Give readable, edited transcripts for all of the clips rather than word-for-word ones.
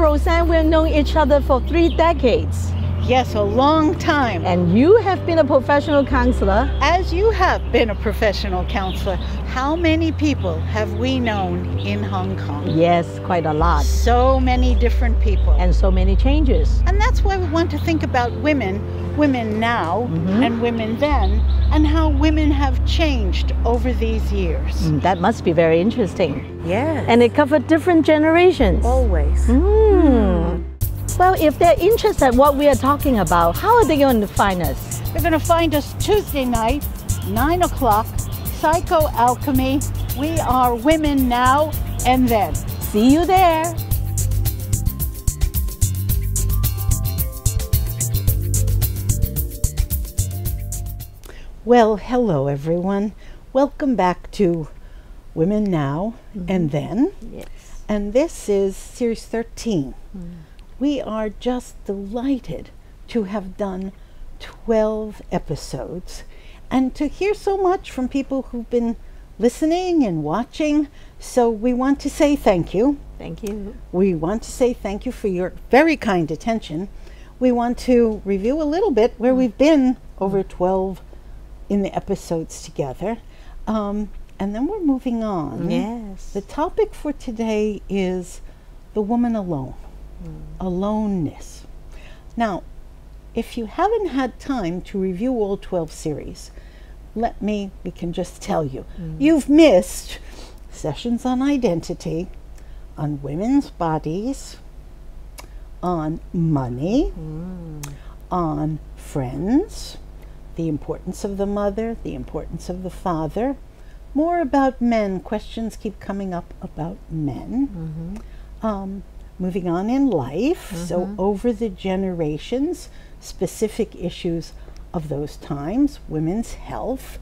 Rosann, we've known each other for 3 decades. Yes, a long time. And you have been a professional counselor. As you have been a professional counselor, how many people have we known in Hong Kong? Yes, quite a lot. So many different people. And so many changes. And that's why we want to think about women now and women then, and how women have changed over these years. That must be very interesting. Yes. And it covered different generations. Always. Well, if they're interested in what we are talking about, how are they going to find us? They're going to find us Tuesday night, 9 o'clock, PsychoAlchemy. We are Women Now and Then. See you there. Well, hello everyone. Welcome back to Women Now and Then. Yes. And this is Series 13. We are just delighted to have done 12 episodes and to hear so much from people who've been listening and watching. So we want to say thank you. Thank you. We want to say thank you for your very kind attention. We want to review a little bit where we've been over 12 in the episodes together. And then we're moving on. Yes. The topic for today is the woman alone. Aloneness. Now, if you haven't had time to review all 12 series, we can just tell you, you've missed sessions on identity, on women's bodies, on money, on friends, the importance of the mother, the importance of the father, more about men. Questions keep coming up about men. Moving on in life, so over the generations, specific issues of those times, women's health,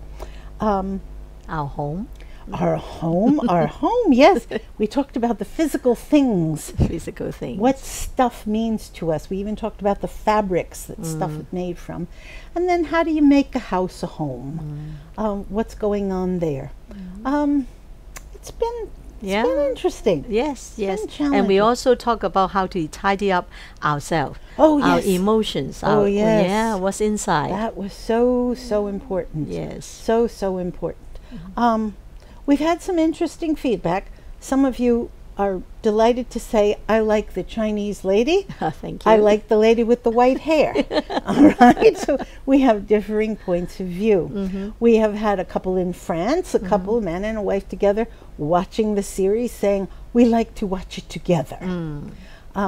Our home. our home, yes. We talked about the physical things, Physical things. what stuff means to us. We even talked about the fabrics that stuff is made from. And then how do you make a house a home? What's going on there? It's been interesting. Yes, yes. It's been And we challenging. also talk about how to tidy up ourselves. Oh, Our yes. emotions. Oh, yes. Yeah, what's inside. That was so important. Yes. So important. We've had some interesting feedback. Some of you are delighted to say, I like the Chinese lady. Thank you. I like the lady with the white hair. All right. So we have differing points of view. We have had a couple in France, a couple, a man and a wife together, watching the series saying, we like to watch it together.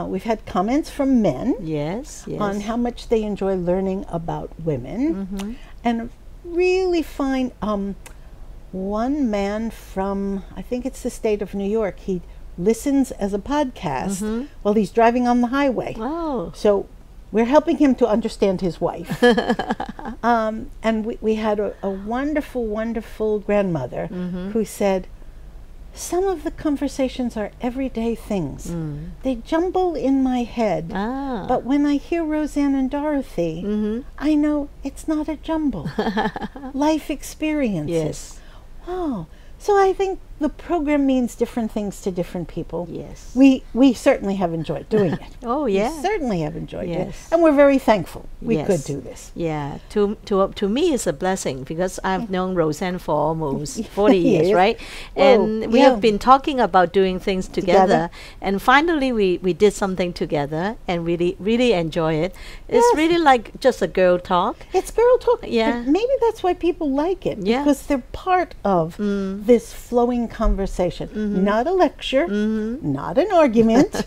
We've had comments from men Yes, yes. on how much they enjoy learning about women. And really fine, one man from, I think it's the state of New York, he listens as a podcast while he's driving on the highway. Oh. So we're helping him to understand his wife. And we had a wonderful grandmother who said, some of the conversations are everyday things. They jumble in my head. But when I hear Rosann and Dorothy, I know it's not a jumble. Life experiences. Yes. Oh, so I think the program means different things to different people. Yes. We certainly have enjoyed doing it. Oh, yeah. We certainly have enjoyed it. Yes. And we're very thankful we Yes. could do this. Yeah, to me it's a blessing because I've known Rosann for almost 40 years, Yes. right? Whoa, And we yeah. have been talking about doing things together. Together. And finally we did something together and really enjoy it. It's Yes. really like just a girl talk. It's girl talk. Yeah. But maybe that's why people like it. Yeah. Because they're part of this flowing conversation. Not a lecture, not an argument.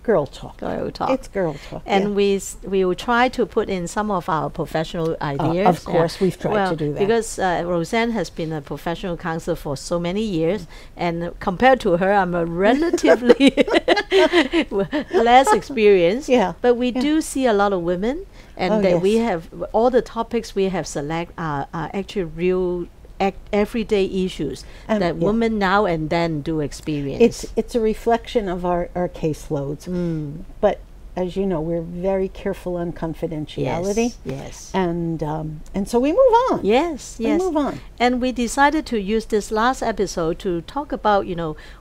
Girl talk. Girl talk. It's girl talk. And yeah. we will try to put in some of our professional ideas. Of course, we've tried to do that. Because Rosann has been a professional counselor for so many years, and compared to her, I'm a relatively less experienced. Yeah, But we yeah. do see a lot of women, and Oh, that we yes. have all the topics we have select are actually real everyday issues that yeah. women now and then do experience. It's a reflection of our caseloads. But as you know, we're very careful on confidentiality. Yes. And so we move on. Yes. We move on. And we decided to use this last episode to talk about,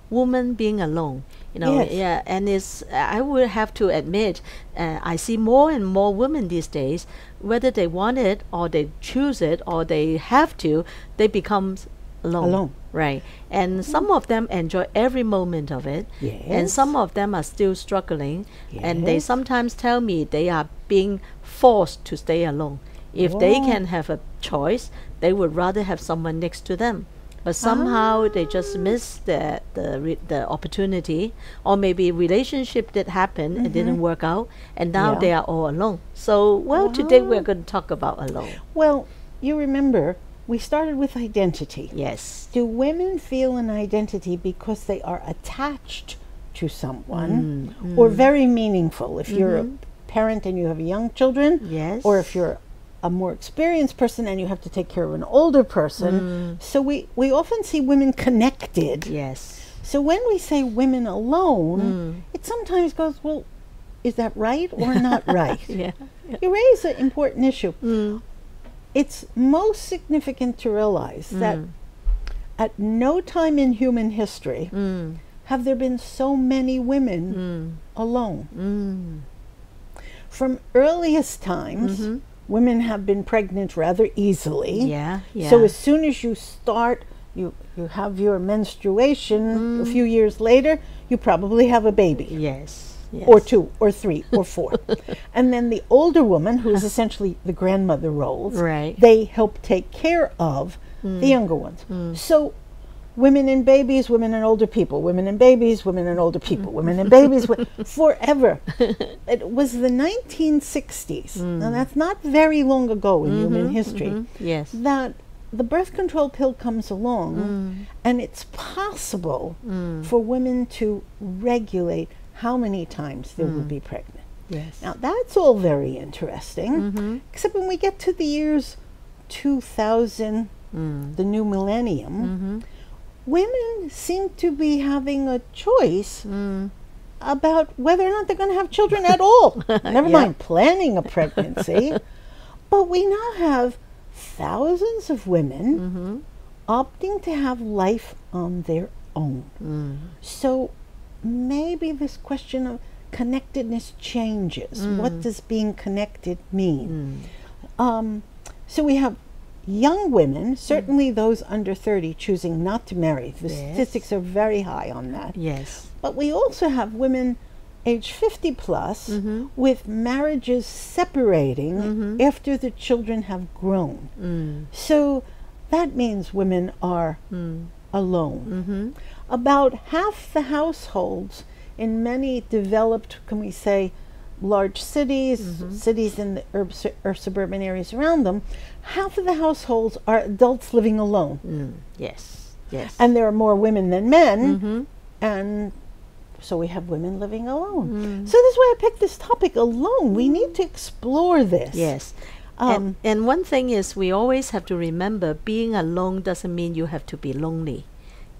women being alone. Yes. Yeah, and I would have to admit, I see more and more women these days, whether they want it or they choose it or they have to, they become alone. Right. And some of them enjoy every moment of it. Yes. And some of them are still struggling. And they Yes. sometimes tell me they are being forced to stay alone. If they Whoa. can have a choice, they would rather have someone next to them. But somehow they just miss the opportunity, or maybe relationship that happened and didn't work out, and now Yeah. they are all alone. So, today we're going to talk about alone. Well, you remember, we started with identity. Yes. Do women feel an identity because they are attached to someone or very meaningful? If you're a parent and you have young children, Yes. or if you're a more experienced person and you have to take care of an older person. So we often see women connected. Yes. So when we say women alone, it sometimes goes, well, is that right or not right? Yeah. You raise an important issue. It's most significant to realize that at no time in human history have there been so many women alone. From earliest times, women have been pregnant rather easily. Yeah. So as soon as you start, you have your menstruation, a few years later, you probably have a baby. Yes. Or 2 or 3 or 4. And then the older woman, who is essentially the grandmother roles, Right. they help take care of the younger ones. So women and babies, women and older people, women and babies, women and older people, women and babies, forever. It was the 1960s, now that's not very long ago in human history, Yes. that the birth control pill comes along, and it's possible for women to regulate how many times they will be pregnant. Yes. Now that's all very interesting, except when we get to the years 2000, the new millennium, women seem to be having a choice about whether or not they're going to have children at all. Never mind planning a pregnancy. But we now have thousands of women opting to have life on their own. So maybe this question of connectedness changes. What does being connected mean? So we have young women, certainly those under 30, choosing not to marry. The statistics are very high on that. Yes. But we also have women age 50 plus with marriages separating after the children have grown. So that means women are alone. About half the households in many developed, can we say, large cities, cities in the or suburban areas around them, half of the households are adults living alone. Yes. Yes. And there are more women than men, and so we have women living alone. So that's why I picked this topic, alone. We need to explore this. Yes. And one thing is, we always have to remember, being alone doesn't mean you have to be lonely.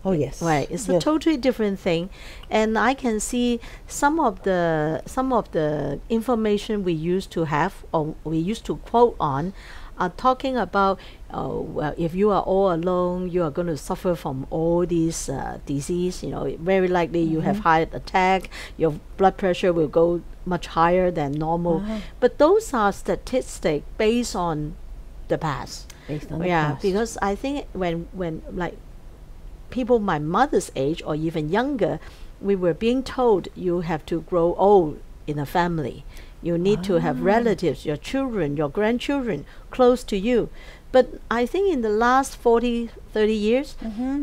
Oh yes. Right. It's a totally different thing. And I can see some of the information we used to have, or we used to quote on, are talking about, well, if you are all alone, you are going to suffer from all these disease. Very likely you have heart attack, your blood pressure will go much higher than normal. But those are statistics based on the past. Based on the past. Because I think when like people my mother's age or even younger, we were being told you have to grow old in a family. You need to have relatives, your children, your grandchildren close to you. But I think in the last 40, 30 years,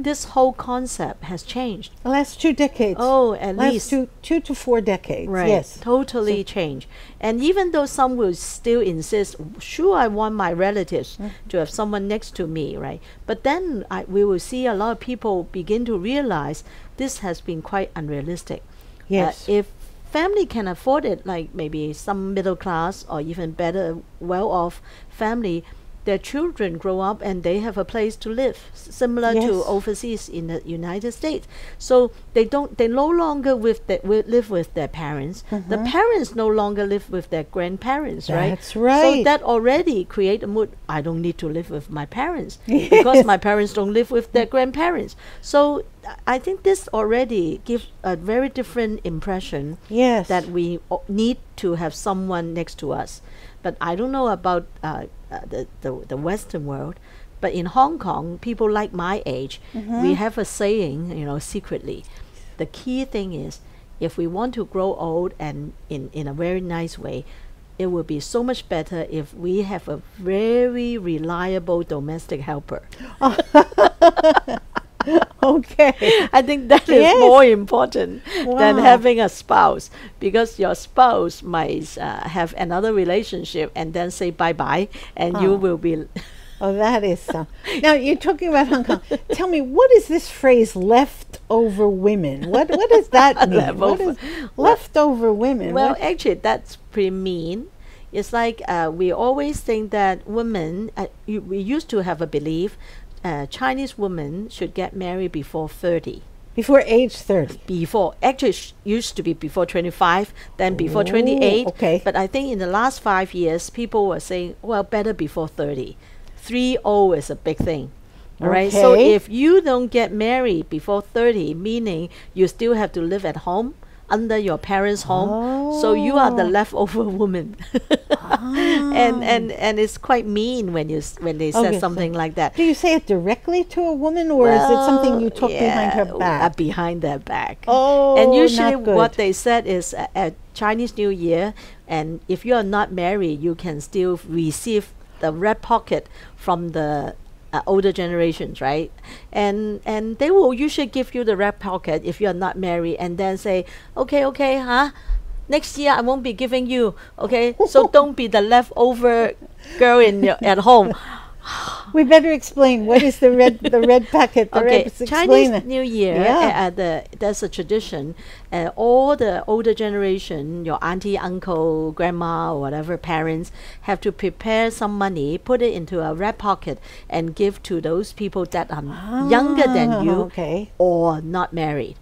this whole concept has changed. The last 2 decades. Oh, at least. Last 2 to 4 decades. Right. Yes. Totally changed. And even though some will still insist, sure, I want my relatives to have someone next to me, right? But then we will see a lot of people begin to realize this has been quite unrealistic. Yes. If family can afford it, like maybe some middle class or even better, well-off family, their children grow up and they have a place to live, similar to Yes. overseas in the United States. So they no longer live with their parents. The parents no longer live with their grandparents, right? That's right. So that already create a mood. I don't need to live with my parents because my parents don't live with their grandparents. So I think this already gives a very different impression Yes. that we need to have someone next to us. But I don't know about the Western world. But in Hong Kong, people like my age, we have a saying, secretly. The key thing is, if we want to grow old and in a very nice way, it would be so much better if we have a very reliable domestic helper. Okay. I think that is Yes. more important than Wow. having a spouse, because your spouse might have another relationship and then say bye-bye, and you Oh. will be... Oh, that is so. Now, you're talking about Hong Kong. Tell me, what is this phrase, leftover women? What does that mean? What is leftover women? Well, What- actually, that's pretty mean. It's like we always think that women, we used to have a belief, Chinese women should get married before 30. before age 30. Before, actually used to be before 25, then before 28. Okay. But I think in the last 5 years, people were saying, well, better before 30. 30 is a big thing. All right. So Okay. if you don't get married before 30, meaning you still have to live at home under your parents' home, so you are the Oh. leftover woman. And it's quite mean when they Okay, say so something like that. Do you say it directly to a woman, or is it something you talk behind her back? Behind their back. Oh, And usually not good. what they said is at Chinese New Year, and if you are not married, you can still receive the red pocket from the older generations, right? And they will usually give you the red pocket if you are not married, and then say, okay, next year I won't be giving you, okay? So don't be the leftover girl at home. We better explain what is the red packet. Okay, Explain Chinese it. New Year, Yeah. there's a tradition. All the older generation, your auntie, uncle, grandma, or whatever parents, have to prepare some money, put it into a red pocket, and give to those people that are younger than you Okay. or not married.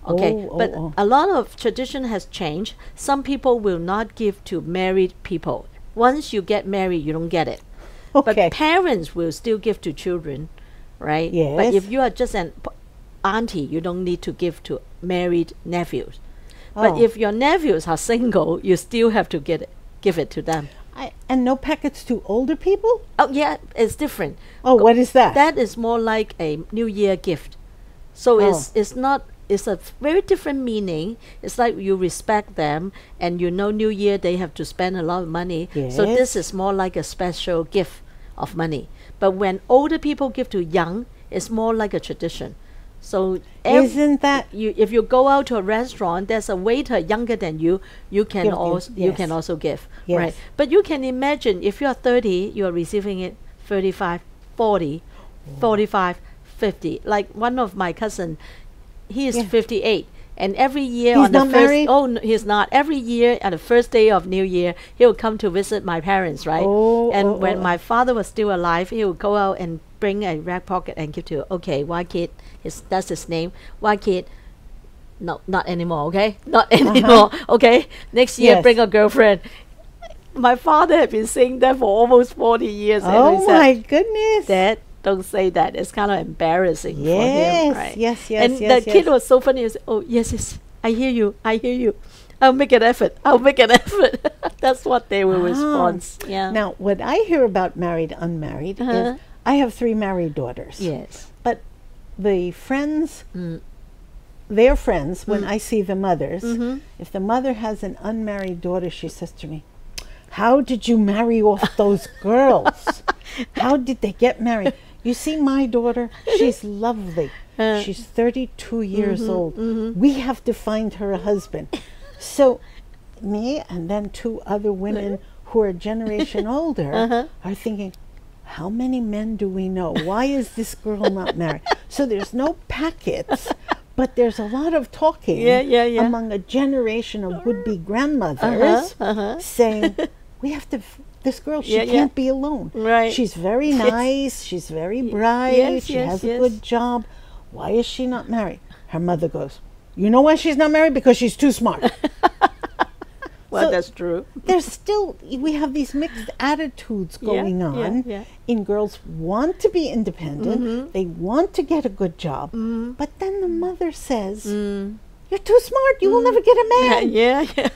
Okay, Oh, but oh. a lot of tradition has changed. Some people will not give to married people. Once you get married, you don't get it. Okay. But parents will still give to children, right? But Yes. if you are just an auntie, you don't need to give to married nephews. But Oh. if your nephews are single, you still have to give it to them. And no packets to older people? Oh yeah, it's different. Oh, what is that? That is more like a New Year gift. So it's not. It's a very different meaning. It's like you respect them, and New Year they have to spend a lot of money. So this Yes. is more like a special gift of money. But when older people give to young, it's more like a tradition. So Isn't that if you go out to a restaurant, there's a waiter younger than you, you can Give, also yes. give, Yes. right? But you can imagine if you are 30, you are receiving it 35, 40, 45, 50. Like one of my cousin, he is Yeah. 58. And every year He's on the not first married? oh no, he's not. Every year on the first day of New Year, he will come to visit my parents, right? Oh, And oh, when oh. my father was still alive, he would go out and bring a red pocket and give to, okay, White Kid, that's his name. White Kid, no, not anymore, okay? Not anymore, okay? Next year, Yes. bring a girlfriend. My father had been saying that for almost 40 years. and Oh he said, my goodness. Dad, don't say that. It's kind of embarrassing for him, Yes, right? yes, yes, And yes, the kid yes. was so funny. He said, oh, yes, I hear you. I'll make an effort. That's what they will respond. Yeah. Now, what I hear about married, unmarried is I have 3 married daughters. Yes. But the friends, Mm. their friends, when I see the mothers, Mhm. if the mother has an unmarried daughter, she says to me, how did you marry off those girls? How did they get married? You see my daughter, she's lovely. She's 32 years old. We have to find her a husband. So me and then 2 other women who are a generation older are thinking, how many men do we know? Why is this girl not married? So there's no packets, but there's a lot of talking Yeah. among a generation of would-be grandmothers saying, we have to, this girl, she Yeah, yeah. can't be alone. Right. She's very nice. She's very bright. Yes, she yes, has yes. a good job. Why is she not married? Her mother goes, you know why she's not married? Because she's too smart. Well, So that's true. There's still, we have these mixed attitudes going on. Yeah. In girls want to be independent. They want to get a good job. But then the mother says, you're too smart. You will never get a man. Yeah, yeah.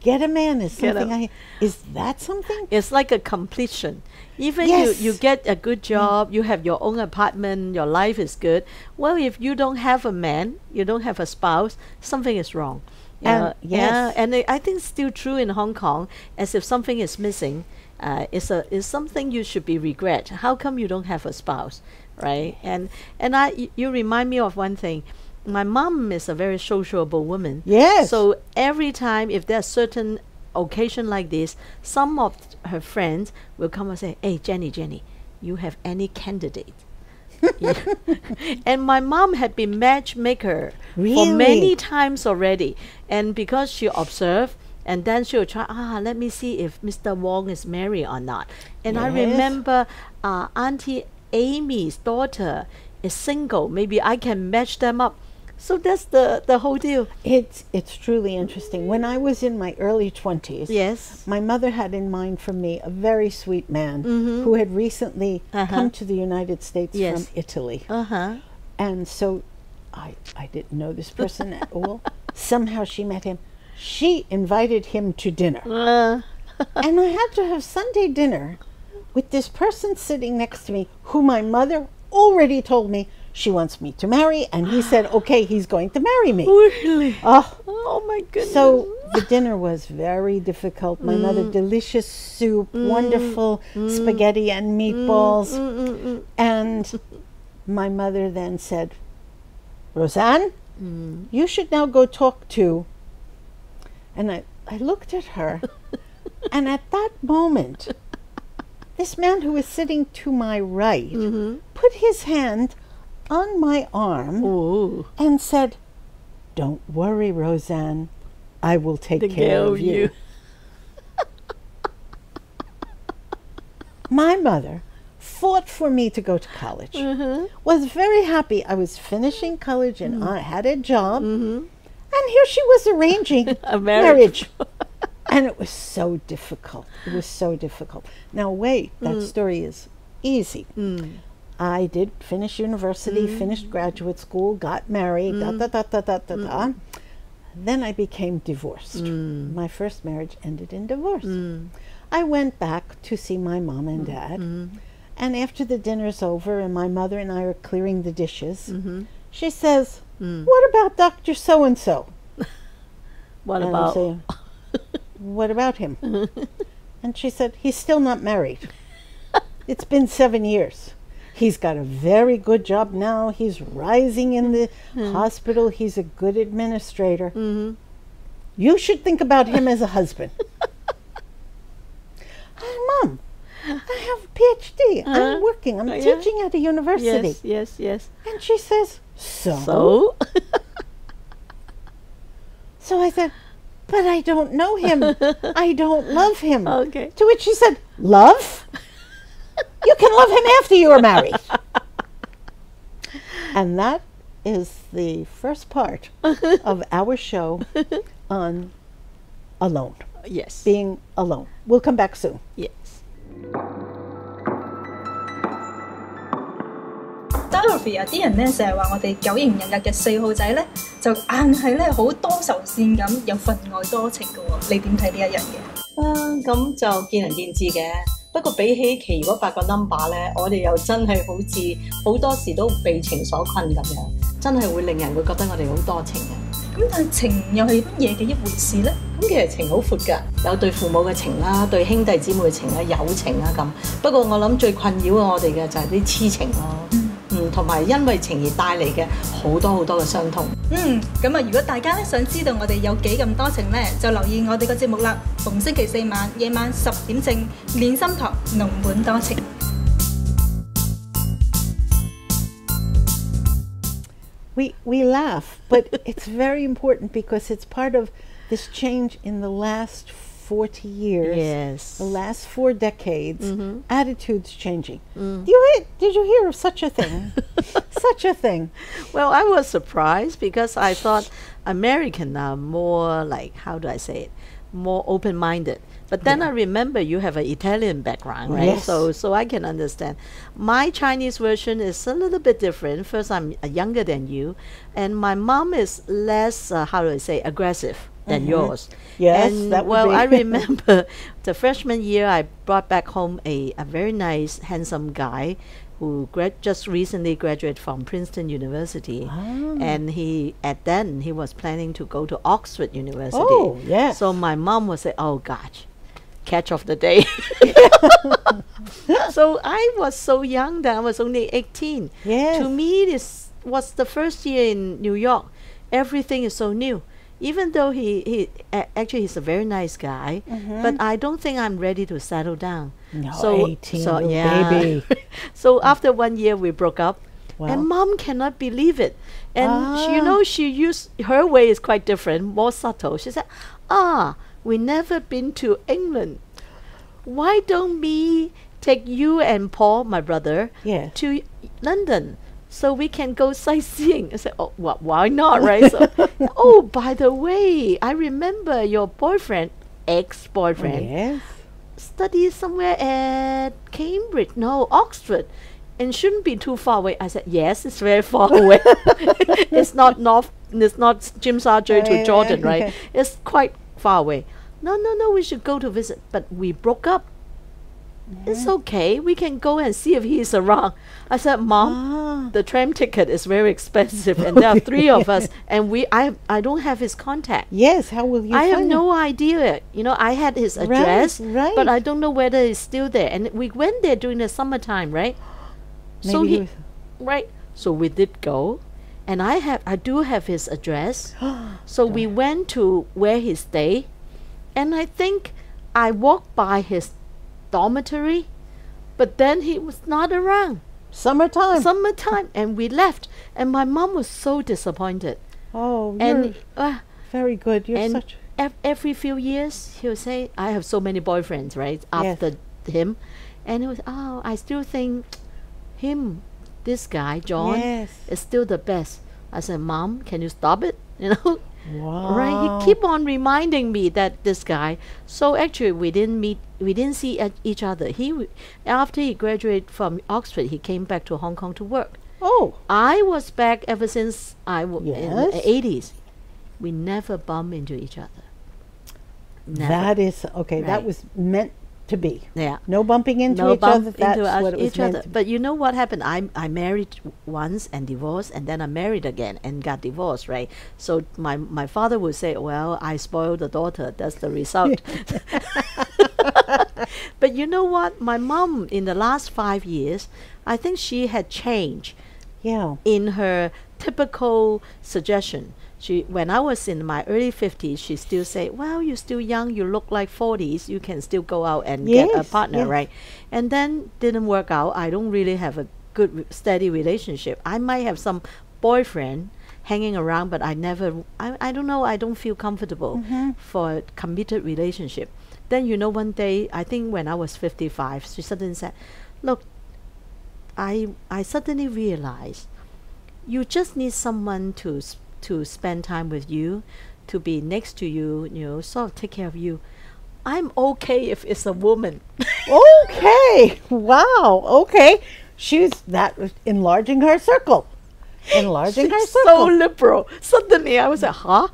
Get a man is Get something is that something? It's like a completion. Even Yes. you get a good job, you have your own apartment, your life is good. Well, if you don't have a man, you don't have a spouse, something is wrong. And Yeah, yes. and I think it's still true in Hong Kong. As if something is missing, is something you should be regret. How come you don't have a spouse, right? And you remind me of one thing. My mom is a very sociable woman. Yes. So every time if there's certain occasion like this, some of her friends will come and say, "Hey, Jenny, you have any candidate?" Yeah. And my mom had been matchmaker for Really? many times already, and because she observed, and then she will try, let me see if Mr. Wong is married or not. And I Yes. remember Auntie Amy's daughter is single, maybe I can match them up. So that's the whole deal. It's truly interesting. When I was in my early 20s, Yes. my mother had in mind for me a very sweet man who had recently come to the United States Yes. from Italy. Uh-huh. And so I didn't know this person at all. Somehow she met him. She invited him to dinner. And I had to have Sunday dinner with this person sitting next to me who my mother already told me she wants me to marry. And he said, okay, he's going to marry me. Really? Oh, Oh my goodness. so the dinner was very difficult. My mother, delicious soup, wonderful spaghetti and meatballs. And my mother then said, Rosann, you should now go talk to. And I looked at her. And at that moment, this man who was sitting to my right put his hand on my arm Ooh. and said, don't worry, Rosann, I will take care of you. My mother fought for me to go to college, was very happy. I was finishing college and I had a job, and here she was arranging A marriage. And it was so difficult. It was so difficult. Now, wait, that story is easy. I did finish university, finished graduate school, got married, Then I became divorced. My first marriage ended in divorce. I went back to see my mom and dad. And after the dinner's over and my mother and I are clearing the dishes, she says, what about Dr. So-and-so? What And I'm about? saying, what about him? And she said, he's still not married. It's been 7 years. He's got a very good job now. He's rising in the hospital. He's a good administrator. You should think about him as a husband. Mom, I have a PhD. I'm working. I'm Yeah. teaching at a university. Yes. And she says, so? So? So I said, but I don't know him. I don't love him. Okay. To which she said, love? You can love him after you are married. And that is the first part of our show on alone, Yes. being alone. We'll come back soon. Yes. Dorothy 有啲人咧成日話我哋九型人格嘅4號仔咧，就硬係咧好多愁善感，有份外多情嘅喎。你點睇呢一樣嘢？咁就見仁見智嘅。不過比起其餘嗰8個 number 咧，我哋又真係好似好多時都被情所困咁樣，真係會令人會覺得我哋好多情嘅。咁但係情又係乜嘢嘅一回事咧？咁其實情好闊㗎，有對父母嘅情啦，對兄弟姊妹嘅情啦，友情啦咁。不過我諗最困擾我哋嘅就係啲痴情咯。同埋因為情而帶嚟嘅好多嘅傷痛。咁啊，如果大家咧想知道我哋有幾咁多情咧，就留意我哋個節目啦。逢星期4晚夜晚10點正，練心堂濃本多情。We laugh, but it's very important because it's part of this change in the last 40 years, Yes. the last 4 decades, attitudes changing. Mm. Did you hear of such a thing? Such a thing. Well, I was surprised because I thought American are more like, how do I say it, more open-minded. But then I remember you have an Italian background, right? Yes. So I can understand. My Chinese version is a little bit different. First, I'm younger than you, and my mom is less, how do I say, aggressive than yours. Yes, and that would well, be. I remember the freshman year, I brought back home a very nice, handsome guy who just recently graduated from Princeton University, and he was planning to go to Oxford University. Oh, yes. So my mom would say, "Oh gosh, catch of the day." So I was so young then. I was only 18. Yes. To me, this was the first year in New York. Everything is so new. Even though actually he's a very nice guy, but I don't think I'm ready to settle down. No, So 18, so little yeah. baby. So after 1 year we broke up, Wow. and mom cannot believe it. And she, you Ah. know, she used her way is quite different, more subtle. She said, we never been to England. Why don't we take you and Paul, my brother, Yeah. to London so we can go sightseeing? I said, oh, well, why not, right? So, oh, by the way, I remember your boyfriend, ex-boyfriend, Yes. studies somewhere at Cambridge, no, Oxford, and shouldn't be too far away. I said, yes, it's very far away. It's not Jim Sargent to Jordan, right? It's quite far away. No, we should go to visit. But we broke up. It's okay. We can go and see if he's around. I said, Mom, the tram ticket is very expensive, and there are 3 of us, and I don't have his contact. Yes, how will you I have find no idea. You know, I had his address, right. but I don't know whether it's still there. And we went there during the summertime, right? So Maybe he he, was- right. So we did go, and I do have his address. So we went to where he stayed, and I think I walked by his dormitory, but then he was not around. Summertime, and we left, and my mom was so disappointed. Oh, And you're very good. You're and such. every few years he'll say, I have so many boyfriends, right? After him, and he was, oh, I still think this guy John Yes. is still the best. I said, Mom, can you stop it? You know, Wow. right? He keep on reminding me that this guy. So actually, we didn't see each other. After he graduated from Oxford, he came back to Hong Kong to work. Oh, I was back ever since in the Yes. 80s. We never bump into each other. Never. that is okay. That Right. was meant to be. Yeah. No bumping into No each bump other. That's into what it was each meant other. to be. But you know what happened? I married once and divorced, and then I married again and got divorced, right? So my father would say, well, I spoiled the daughter. That's the result. But you know what? My mom, in the last 5 years, I think she had changed Yeah. in her typical suggestion. When I was in my early 50s, she still say, well, you're still young, you look like 40s, you can still go out and get a Yes, partner, yes. right? And then didn't work out. I don't really have a good, steady relationship. I might have some boyfriend hanging around, but I don't know, I don't feel comfortable for a committed relationship. Then, you know, one day, I think when I was 55, she suddenly said, look, I suddenly realized you just need someone to spend time with you, to be next to you, you know, sort of take care of you. I'm okay if it's a woman. Okay. Wow. Okay. She's that was enlarging her circle. Enlarging her She's circle. so liberal. Suddenly I was like, huh?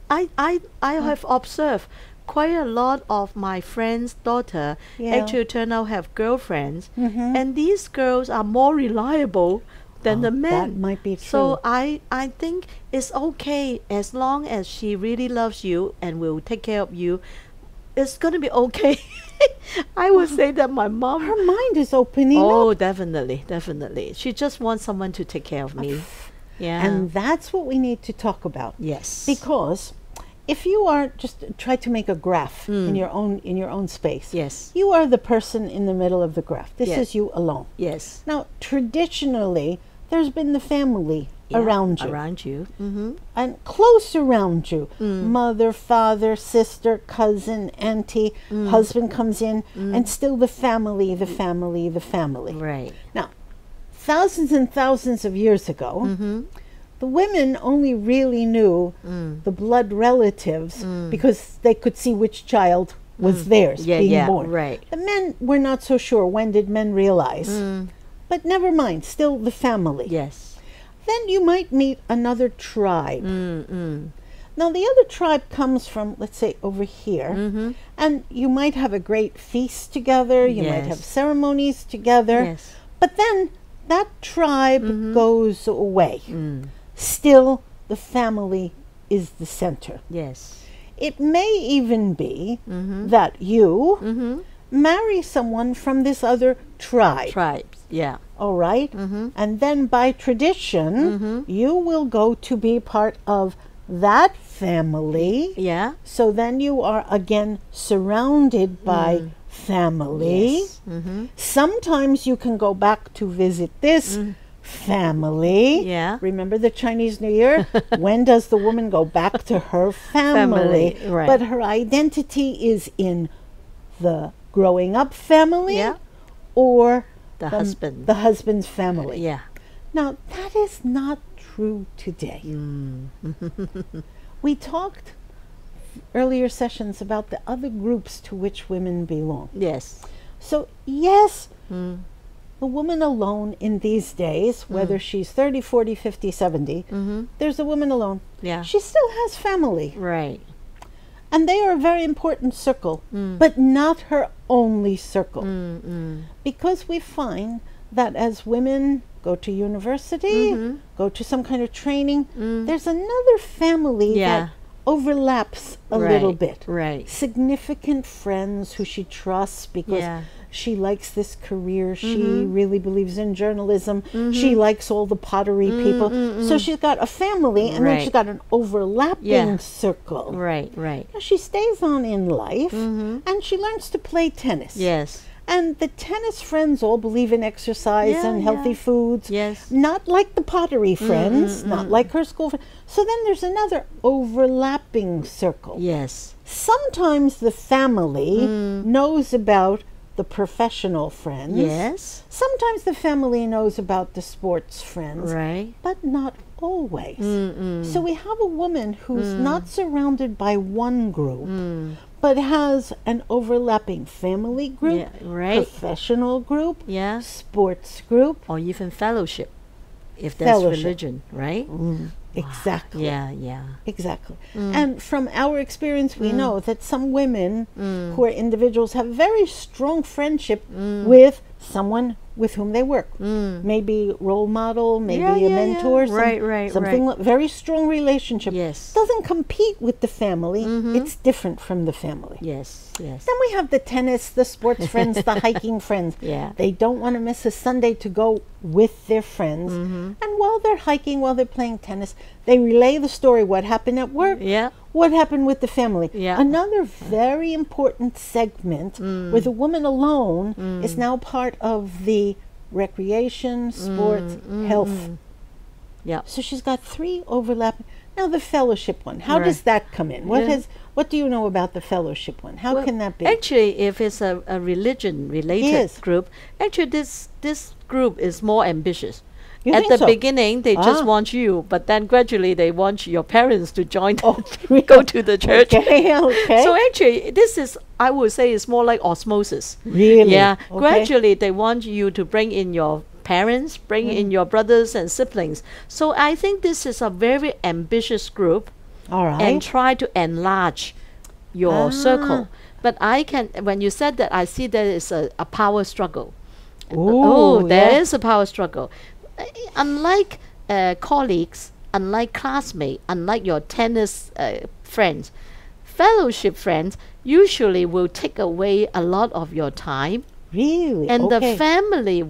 I have observed quite a lot of my friends' daughter actually turn out have girlfriends, and these girls are more reliable than the men. That might be So true. I think it's okay as long as she really loves you and will take care of you. It's gonna be okay. I would say that my mom. Her mind is opening Oh, up. definitely. She just wants someone to take care of me. Yeah. And that's what we need to talk about. yes. Because if you are just try to make a graph in your own space. Yes. You are the person in the middle of the graph. This Yes. is you alone. Yes. Now, traditionally, there's been the family Yeah, around you. Around you. Mm-hmm. And close around you. Mother, father, sister, cousin, auntie, husband comes in, and still the family, the family, the family. Right. Now, thousands and thousands of years ago, the women only really knew the blood relatives because they could see which child was theirs being born. Right. The men were not so sure. When did men realize? But never mind, still the family. Yes. Then you might meet another tribe. Now, the other tribe comes from, let's say, over here, and you might have a great feast together, you might have Yes. ceremonies together, Yes. but then that tribe goes away. Still, the family is the center. Yes. It may even be that you marry someone from this other tribe. Tribes. Yeah. All right? And then by tradition, you will go to be part of that family. Yeah. So then you are again surrounded by family. Yes. Sometimes you can go back to visit this family. Yeah. Remember the Chinese New Year? When does the woman go back to her family? Family, right. But her identity is in the growing up family Yeah. or The husband. the husband's family. Yeah. Now, that is not true today. We talked earlier sessions about the other groups to which women belong. Yes. So, yes, the woman alone in these days, whether she's 30, 40, 50, 70, there's a woman alone. Yeah. She still has family. Right. And they are a very important circle, but not her only circle. Because we find that as women go to university, go to some kind of training, there's another family Yeah. that overlaps a little bit. Right. Significant friends who she trusts because Yeah. she likes this career. She really believes in journalism. She likes all the pottery people. So she's got a family, and then she's Right. got an overlapping Yeah. circle. Right. Right. Now, she stays on in life, and she learns to play tennis. Yes. And the tennis friends all believe in exercise Yeah, and healthy yeah. foods. Yes. Not like the pottery friends, not like her school friends. So then there's another overlapping circle. Yes. Sometimes the family knows about the professional friends. Yes. Sometimes the family knows about the sports friends. Right. But not always. So we have a woman who's not surrounded by one group, but has an overlapping family group, Yeah, right. professional group, Yeah. sports group. Or even fellowship, if that's Fellowship. religion, right? Exactly. Yeah. Yeah. Exactly. And from our experience, we know that some women who are individuals have very strong friendship with someone with whom they work. Maybe role model, maybe Yeah, a yeah, mentor, yeah. Right, something very strong relationship. Yes. Doesn't compete with the family. It's different from the family. Yes. Yes. Then we have the tennis, the sports friends, the hiking friends. Yeah. They don't want to miss a Sunday to go with their friends. And while they're hiking, while they're playing tennis, they relay the story, what happened at work, Yeah. what happened with the family. Yeah. Another very important segment where the woman alone is now part of the recreation, sports, health. Yeah. So she's got three overlapping. Now the fellowship one, how Right. does that come in? What do you know about the fellowship one? How Well, can that be? Actually, if it's a religion related Yes. group, actually this group is more ambitious. You At think the so? beginning, they just Ah. want you, but then gradually they want your parents to join, really? go to the church. Okay, okay. So actually, this is, I would say, is more like osmosis. Really? Yeah. Okay. Gradually, they want you to bring in your parents, bring in your brothers and siblings. So I think this is a very ambitious group, All right. and try to enlarge your circle. But when you said that, I see there is a power struggle. Ooh, There is yeah. a power struggle. Unlike colleagues, unlike classmates, unlike your tennis friends, fellowship friends usually will take away a lot of your time, Really? and okay. the family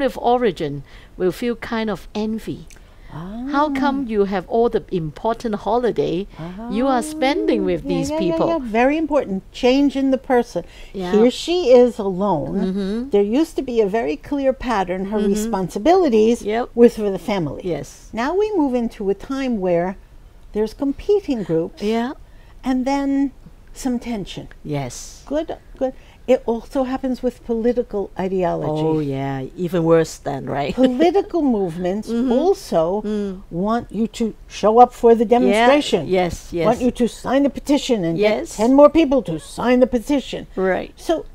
of origin will feel kind of envy. How come you have all the important holiday you are spending with these people? Yeah. Very important. Change in the person. Yeah. Here she is alone. There used to be a very clear pattern. Her responsibilities were for the family. Yes. Now we move into a time where there's competing groups. Yeah. And then some tension. Yes. Good. It also happens with political ideology. Oh, yeah. Even worse than, right? Political movements also want you to show up for the demonstration. Yes. Want you to sign the petition and get Yes. 10 more people to sign the petition. Right. So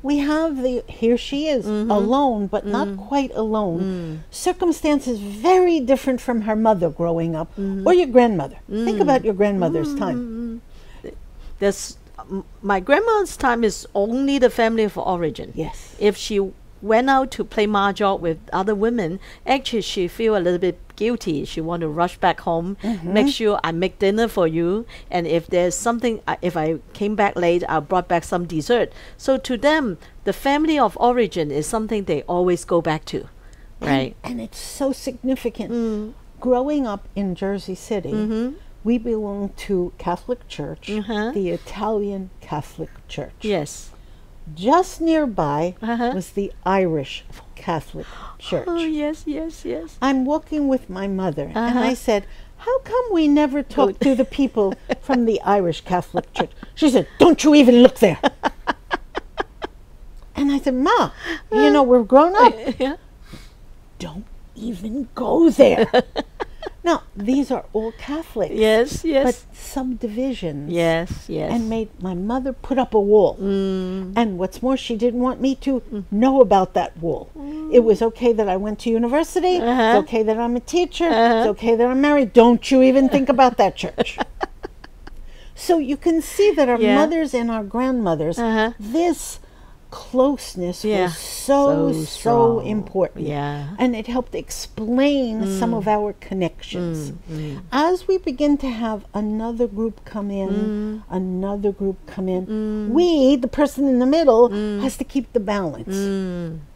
we have here she is, alone, but not quite alone. Circumstances very different from her mother growing up or your grandmother. Think about your grandmother's time. My grandma's time is only the family of origin. Yes. If she went out to play mahjong with other women, actually she feel a little bit guilty. She want to rush back home, make sure I make dinner for you, and if there's something, if I came back late, I brought back some dessert. So to them, the family of origin is something they always go back to, right? And it's so significant. Growing up in Jersey City, we belong to Catholic Church, the Italian Catholic Church. Yes. Just nearby was the Irish Catholic Church. Oh, yes. I'm walking with my mother, and I said, how come we never talk to the people from the Irish Catholic Church? She said, don't you even look there. And I said, Ma, you know, we're grown up. Don't even go there. Now, these are all Catholics. Yes. But subdivisions. Yes. And made my mother put up a wall. And what's more, she didn't want me to know about that wall. It was okay that I went to university. It's okay that I'm a teacher. It's okay that I'm married. Don't you even think about that church. So you can see that our mothers and our grandmothers, this closeness was so important. Yeah. And it helped explain some of our connections. As we begin to have another group come in, we, the person in the middle, has to keep the balance.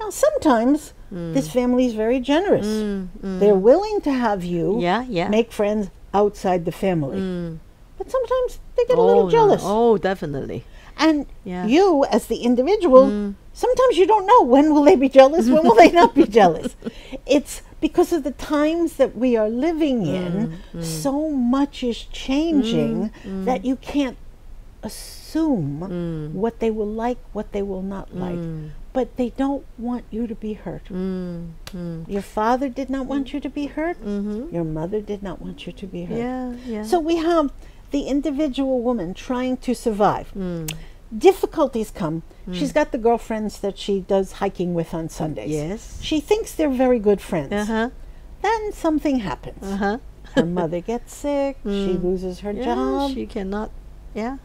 Now, sometimes this family is very generous. They're willing to have you make friends outside the family. But sometimes they get a little jealous. Oh, definitely. And you, as the individual, sometimes you don't know when will they be jealous, when will they not be jealous. It's because of the times that we are living in, so much is changing that you can't assume what they will like, what they will not like. But they don't want you to be hurt. Your father did not want you to be hurt. Your mother did not want you to be hurt. So we have the individual woman trying to survive. Difficulties come. She's got the girlfriends that she does hiking with on Sundays. Yes. She thinks they're very good friends. Then something happens. Her mother gets sick. She loses her job. She cannot. Yeah.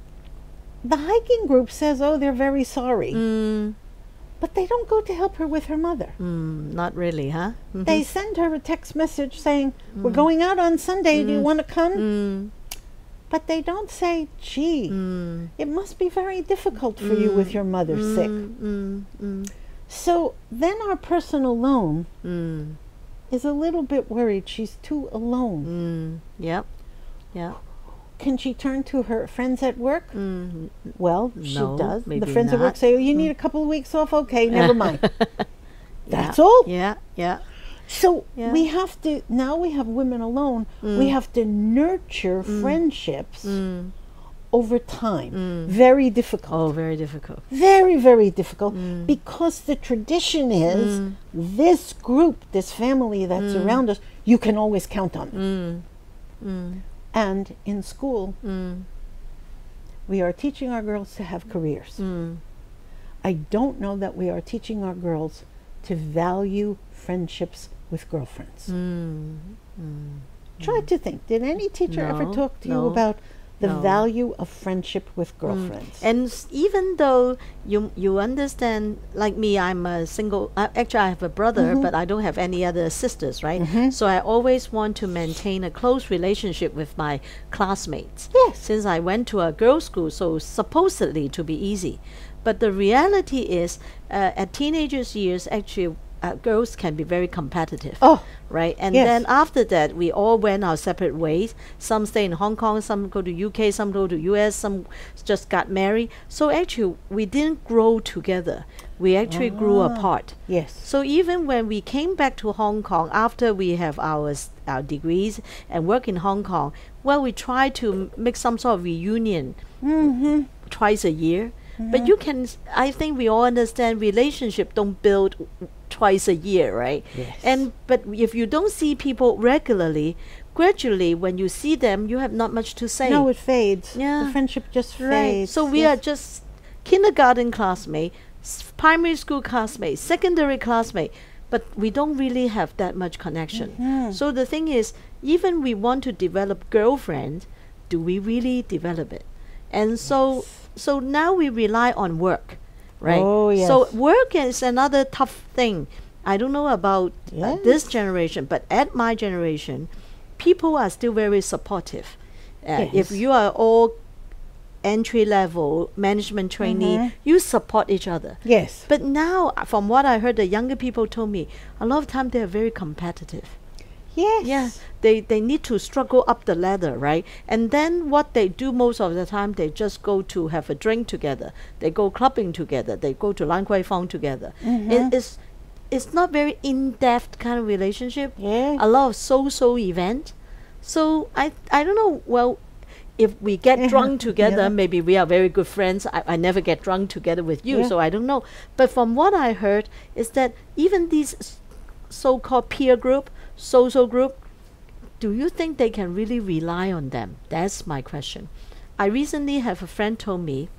The hiking group says, oh, they're very sorry. But they don't go to help her with her mother. Not really, huh? They send her a text message saying, we're going out on Sunday. Do you want to come? But they don't say, gee, it must be very difficult for you with your mother sick. So then our person alone is a little bit worried. She's too alone. Yep. Can she turn to her friends at work? Well, she does. The maybe friends at work not. say, oh, you need a couple of weeks off? Okay, never mind. That's all. Yeah. So we have to, now we have women alone, we have to nurture friendships over time. Very difficult. Oh, very difficult. Very, very difficult, because the tradition is this group, this family that's around us, you can always count on them. And in school, we are teaching our girls to have careers. I don't know that we are teaching our girls to value friendships with girlfriends. Try to think, did any teacher ever talk to you about the value of friendship with girlfriends? And even though you understand, like me, I'm a single, actually I have a brother, but I don't have any other sisters, right? So I always want to maintain a close relationship with my classmates. Yes. Since I went to a girls' school, so supposedly to be easy. But the reality is, at teenagers' years, actually, girls can be very competitive. Oh, right? And yes. then after that, we all went our separate ways. Some stay in Hong Kong, some go to UK, some go to US, some just got married. So actually, we didn't grow together. We actually grew apart. Yes. So even when we came back to Hong Kong after we have our degrees and work in Hong Kong, well, we try to make some sort of reunion twice a year. But you can, I think we all understand relationship don't build twice a year, right? Yes. But if you don't see people regularly, gradually when you see them, you have not much to say. No, it fades. Yeah. The friendship just Right. fades. So we Yes. are just kindergarten classmate, primary school classmate, secondary classmate, but we don't really have that much connection. So the thing is, even we want to develop girlfriend, do we really develop it? And so so now we rely on work, right? Oh, yes. So work is another tough thing. I don't know about this generation, but at my generation, people are still very supportive. If you are all entry level management trainee, you support each other. Yes. But now, from what I heard, the younger people told me, a lot of time they are very competitive. Yes. Yeah, they need to struggle up the ladder, right? And then what they do most of the time, they just go to have a drink together. They go clubbing together. They go to Lan Kwai Fong together. It's not very in-depth kind of relationship. Yes. A lot of social event. So I don't know. Well, if we get drunk together, maybe we are very good friends. I never get drunk together with you, so I don't know. But from what I heard is that even these so-called peer group, social group, do you think they can really rely on them? That's my question. I recently have a friend told me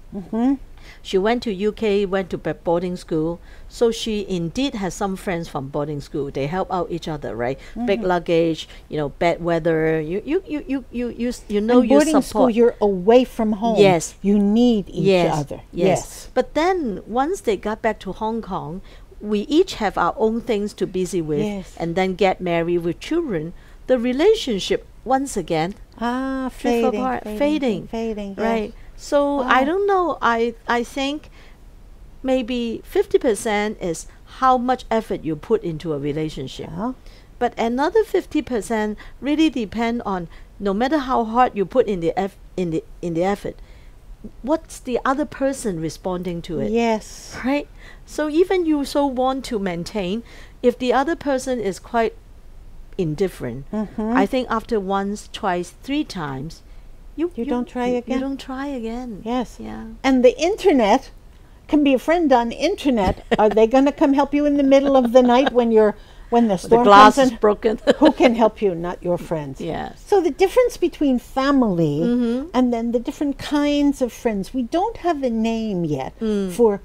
she went to UK, went to boarding school, so she indeed has some friends from boarding school. They help out each other, right? Big luggage, bad weather. You know, And you boarding support. school, you're away from home. Yes. You need each Yes, other. yes. But then once they got back to Hong Kong, we each have our own things to busy with, Yes. and then get married with children. The relationship once again drift apart, fading, fading. right? So I don't know. I think maybe 50% is how much effort you put into a relationship. Yeah. But another 50% really depend on, no matter how hard you put in the effort, what's the other person responding to it? Yes. Right? So even you so want to maintain, if the other person is quite indifferent, I think after once, twice, 3 times, you don't try again. You don't try again. Yes. Yeah. And the internet can be a friend on internet. Are they going to come help you in the middle of the night when the storm glass comes is in? broken. Who can help you? Not your friends. Yes. So the difference between family and then the different kinds of friends, we don't have a name yet for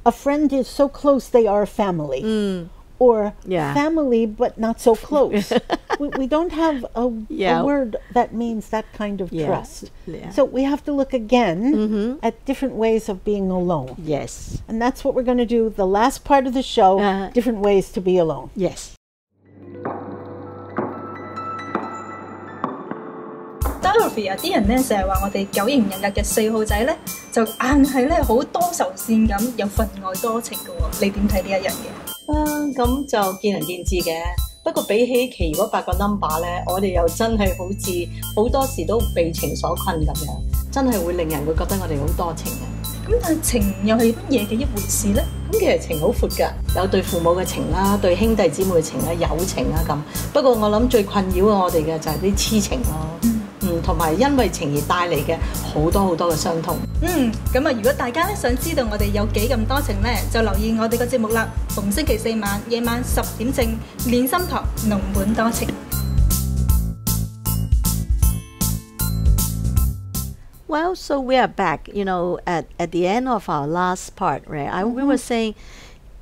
a friend is so close they are family. Or family but not so close. we don't have a word that means that kind of trust. Yeah. So we have to look again at different ways of being alone. Yes. And that's what we're going to do the last part of the show, different ways to be alone. Yes. Dorothy 有啲人咧成日話我哋九型人格嘅4號仔咧，就硬係咧好多愁善咁，又分外多情嘅喎。你點睇呢一樣嘢？咁就見仁見智嘅。不過比起其餘嗰8個 number 咧，我哋又真係好似好多時都被情所困咁樣，真係會令人會覺得我哋好多情嘅。咁但係情又係乜嘢嘅一回事咧？咁其實情好闊㗎，有對父母嘅情啦，對兄弟姊妹嘅情啦，友情啦咁。不過我諗最困擾我哋嘅就係啲痴情咯。同埋因為情而帶嚟嘅好多嘅傷痛。咁啊，如果大家咧想知道我哋有幾咁多情咧，就留意我哋個節目啦。逢星期4晚夜晚10點正，練心堂濃本多情。Well, so we are back, at the end of our last part, right? We were saying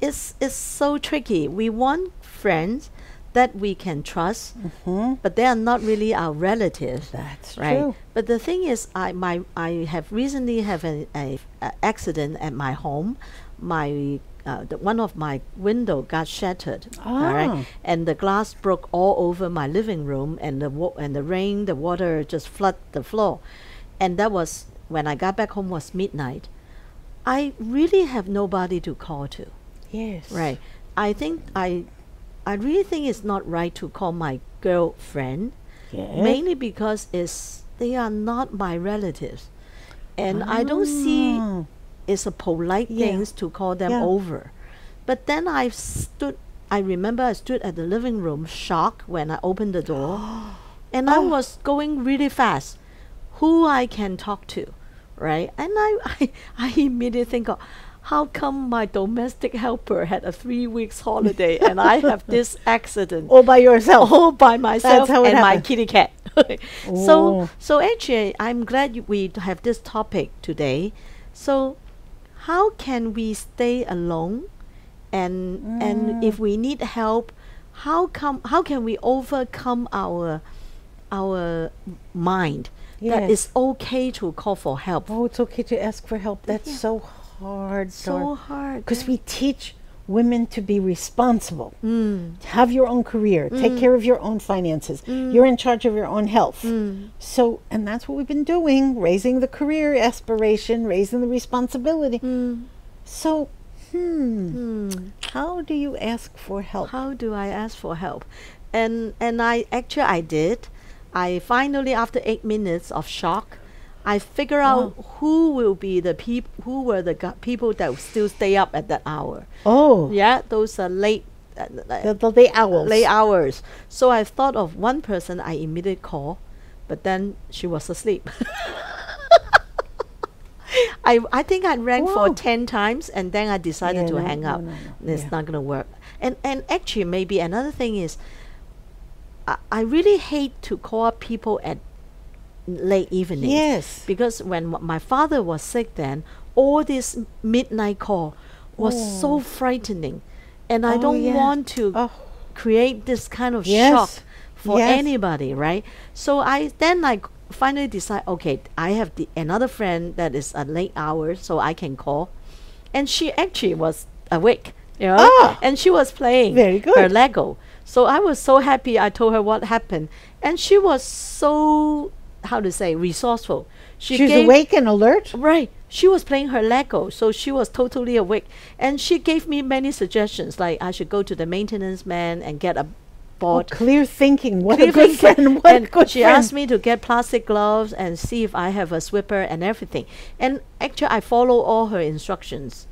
it's so tricky. We want friends that we can trust, but they are not really our relatives. That's right. true. But the thing is, I have recently have an accident at my home. One of my window got shattered, all right, and the glass broke all over my living room, and the rain, the water just flooded the floor, and that was when I got back home was midnight. I really have nobody to call to. Yes. Right. I think I really think it's not right to call my girlfriend, Yes. mainly because they are not my relatives, and I don't see Ah. it's a polite Yeah. things to call them Yeah. over. But then I remember I stood at the living room shocked when I opened the door, and I was going really fast. Who I can talk to, right? And I immediately think of, how come my domestic helper had a 3 weeks holiday and I have this accident All by yourself. all by myself how it and my happened. kitty cat? Oh. So actually, I'm glad we have this topic today. So, how can we stay alone, and if we need help, how can we overcome our mind that Yes. it's okay to call for help? Oh, it's okay to ask for help. That's Yeah. so hard. So hard. Because we teach women to be responsible. Mm. Have your own career. Take care of your own finances. You're in charge of your own health. So, and that's what we've been doing, raising the career aspiration, raising the responsibility. So, how do you ask for help? How do I ask for help? And I did. I finally, after 8 minutes of shock, I figure out who will be the who were the people that will still stay up at that hour. Oh, Yeah, those are late the owls. late hours. So I thought of one person I immediately call, but then she was asleep. I think I rang for Wow. 10 times and then I decided Yeah, to no, hang no, up. no, no. It's Yeah. not gonna work. And actually maybe another thing is I really hate to call up people at late evening. Yes. Because when my father was sick then, all this midnight call was so frightening. And I Oh, don't yeah. want to Oh. create this kind of Yes. shock for Yes. anybody, right? So I finally decide, okay, I have another friend that is at late hours, so I can call. And she actually was awake, Ah. and she was playing Very good. her Lego. So I was so happy. I told her what happened, and she was so, how to say, resourceful. She's awake and alert. Right. She was playing her Lego, so she was totally awake. And she gave me many suggestions, like I should go to the maintenance man and get a Oh, board. clear thinking. What Clear a good thinking. friend. What a And good she friend. asked me to get plastic gloves and see if I have a swipper and everything. And actually, I follow all her instructions.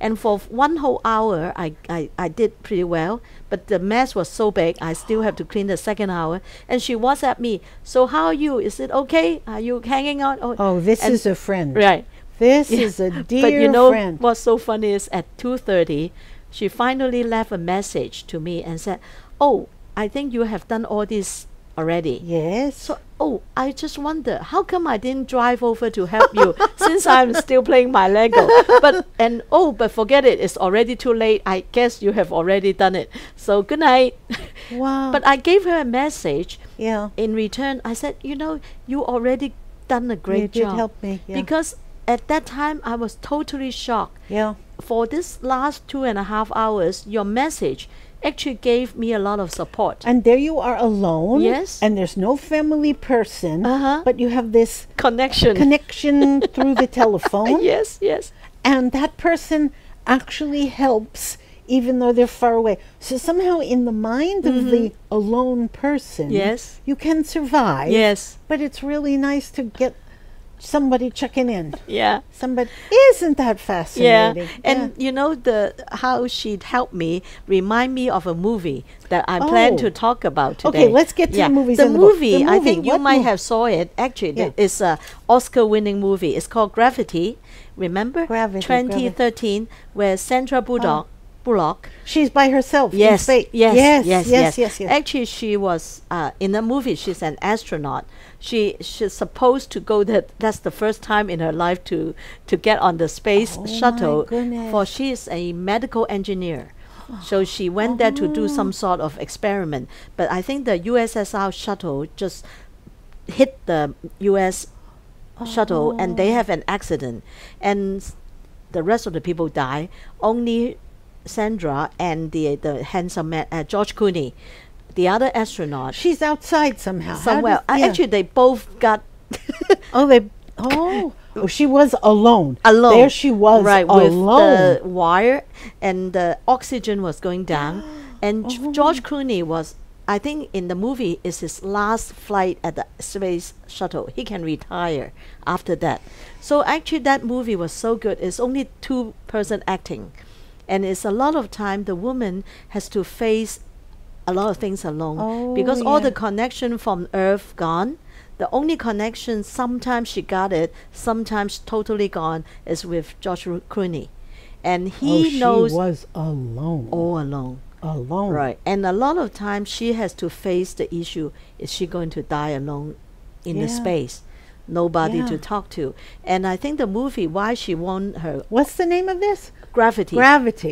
And for one whole hour, I did pretty well. But the mess was so big, I still have to clean the second hour. And she WhatsApped me, so how are you? Is it okay? Are you hanging out? Oh, this and- is a friend. Right. This Yeah. is a dear But you know friend. what's so funny is at 2:30, she finally left a message to me and said, "Oh, I think you have done all this already." Yes. So, I just wonder, how come I didn't drive over to help you since I'm still playing my Lego? But forget it, it's already too late. I guess you have already done it. So good night. Wow. But I gave her a message. yeah. In return, I said, you already done a great You did job. help me. Yeah. Because at that time, I was totally shocked. yeah. For this last 2.5 hours, your message actually gave me a lot of support. And there you are alone. Yes. And there's no family person. Uh-huh. But you have this Connection. connection through the telephone. Yes, yes. And that person actually helps even though they're far away. So somehow in the mind of the alone person, Yes. you can survive. Yes. But it's really nice to get somebody checking in. Yeah. Somebody, isn't that Yeah. fascinating? And how she'd help me remind me of a movie that I plan to talk about today. Okay, let's get to the movies The in the book. movie, The I movie, think you what might mov- have saw it. Actually, Yeah. it's a Oscar-winning movie. It's called Gravity. Remember? Gravity, 2013, where Sandra Bullock. She's by herself. in Yes, space. yes, yes. Actually, she was in the movie. She's an astronaut. She's supposed to go that. That's the first time in her life to get on the space Oh, my shuttle. goodness. For she is a medical engineer, so she went there to do some sort of experiment. But I think the USSR shuttle just hit the US shuttle, and they have an accident, and the rest of the people die. Only Sandra and the handsome man, George Clooney, the other astronaut, She's outside somehow. How somewhere. does- yeah. Actually, they both got Oh, they. Oh. Oh, she was alone. Alone. There she was, right, alone. with the wire, and the oxygen was going down. And George Clooney was, I think in the movie, is his last flight at the space shuttle. He can retire after that. So actually that movie was so good. It's only two-person acting. And it's a lot of time the woman has to face a lot of things alone. Because all the connection from Earth gone. The only connection, sometimes she got it, sometimes totally gone, is with George Clooney. And he knows... she was alone. All alone. Alone. Right. And a lot of times she has to face the issue, is she going to die alone in the space? Nobody to talk to. And I think the movie, why she won her... What's the name of this? Gravity.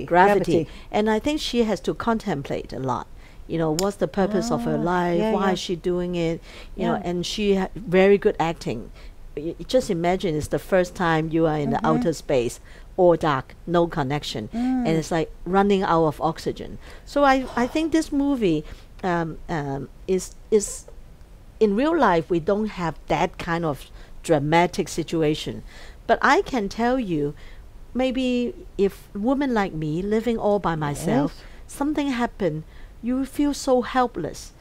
Gravity. And I think she has to contemplate a lot. You know, what's the purpose of her life? Why is she doing it? You know, and she very good acting. Just imagine it's the first time you are in the outer space, all dark, no connection, and it's like running out of oxygen. So I think this movie is in real life we don't have that kind of dramatic situation, but I can tell you, maybe if women like me living all by myself, something happened, you feel so helpless.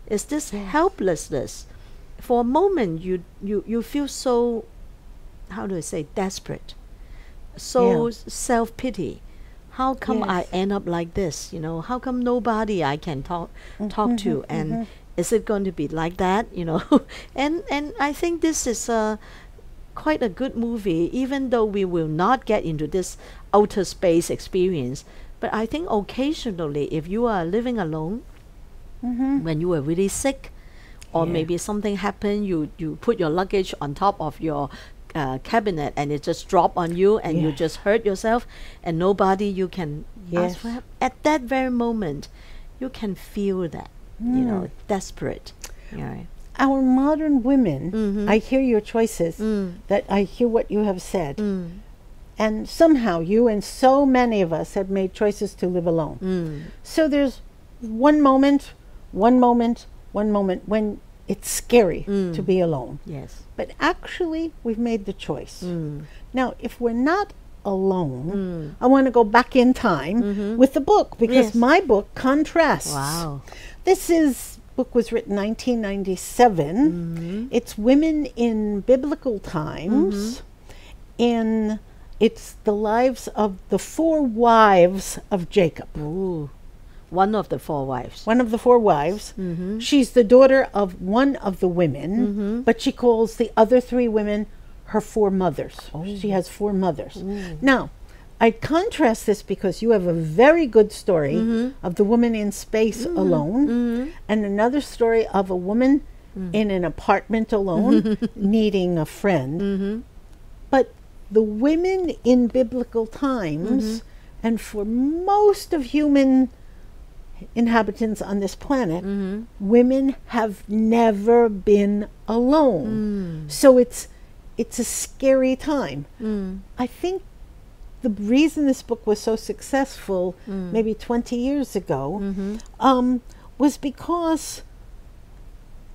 It's this helplessness. For a moment, you feel so, how do I say, desperate, so self-pity. How come I end up like this? You know, how come nobody I can talk to? And is it going to be like that? You know, and I think this is quite a good movie, even though we will not get into this outer space experience. But I think occasionally, if you are living alone, when you are really sick, or maybe something happened, you put your luggage on top of your cabinet and it just drop on you and you just hurt yourself, and nobody you can ask for help. At that very moment, you can feel that, you know, desperate. Our modern women, I hear your choices, that I hear what you have said. And somehow you and so many of us have made choices to live alone. So there's one moment when it's scary to be alone. Yes. But actually, we've made the choice. Now, if we're not alone, I want to go back in time with the book, because my book contrasts. Wow. This book was written 1997. It's women in biblical times. It's the lives of the 4 wives of Jacob. Ooh. One of the 4 wives. One of the 4 wives. She's the daughter of one of the women, but she calls the other 3 women her 4 mothers. She has 4 mothers. Now, I contrast this because you have a very good story of the woman in space alone, and another story of a woman in an apartment alone needing a friend. But the women in biblical times, and for most of human inhabitants on this planet, women have never been alone. So it's a scary time. I think the reason this book was so successful maybe 20 years ago was because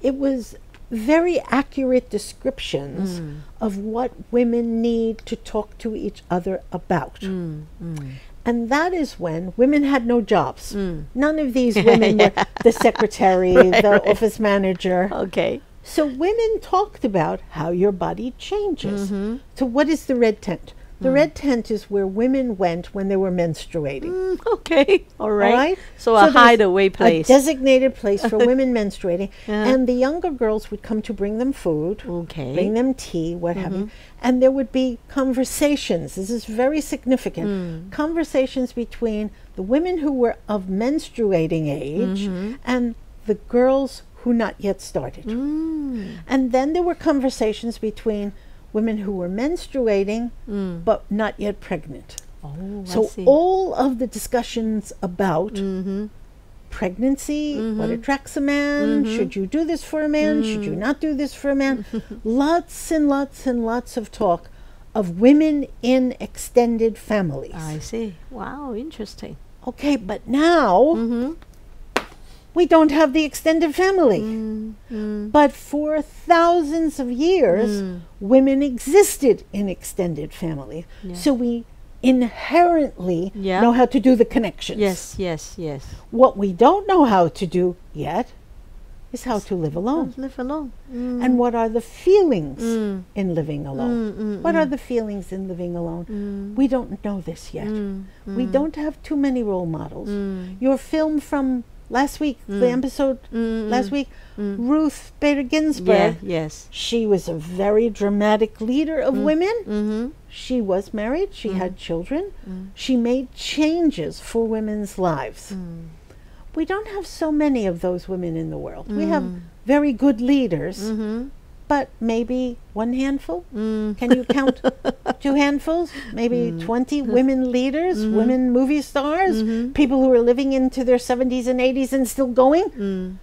it was very accurate descriptions of what women need to talk to each other about. And that is when women had no jobs. None of these women were the secretary, the office manager. Okay. So women talked about how your body changes. So what is the red tent? The red tent is where women went when they were menstruating. Okay. All right. All right? So a hideaway place. A designated place for women menstruating. And the younger girls would come to bring them food, bring them tea, what have you. And there would be conversations. This is very significant. Conversations between the women who were of menstruating age and the girls who not yet started. And then there were conversations between women who were menstruating but not yet pregnant. So all of the discussions about pregnancy, what attracts a man, should you do this for a man, should you not do this for a man, lots and lots and lots of talk of women in extended families. I see. Wow, interesting. Okay, but now We don't have the extended family. But for thousands of years, women existed in extended families. So we inherently know how to do the connections. Yes. What we don't know how to do yet is how to live alone. Live alone. And what are the feelings in living alone? What are the feelings in living alone? We don't know this yet. We don't have too many role models. Your film from last week, the episode last week, Ruth Bader Ginsburg, she was a very dramatic leader of women. She was married, she had children, she made changes for women's lives. We don't have so many of those women in the world. We have very good leaders, but maybe one handful? Can you count 2 handfuls? Maybe 20 women leaders, women movie stars, people who are living into their 70s and 80s and still going?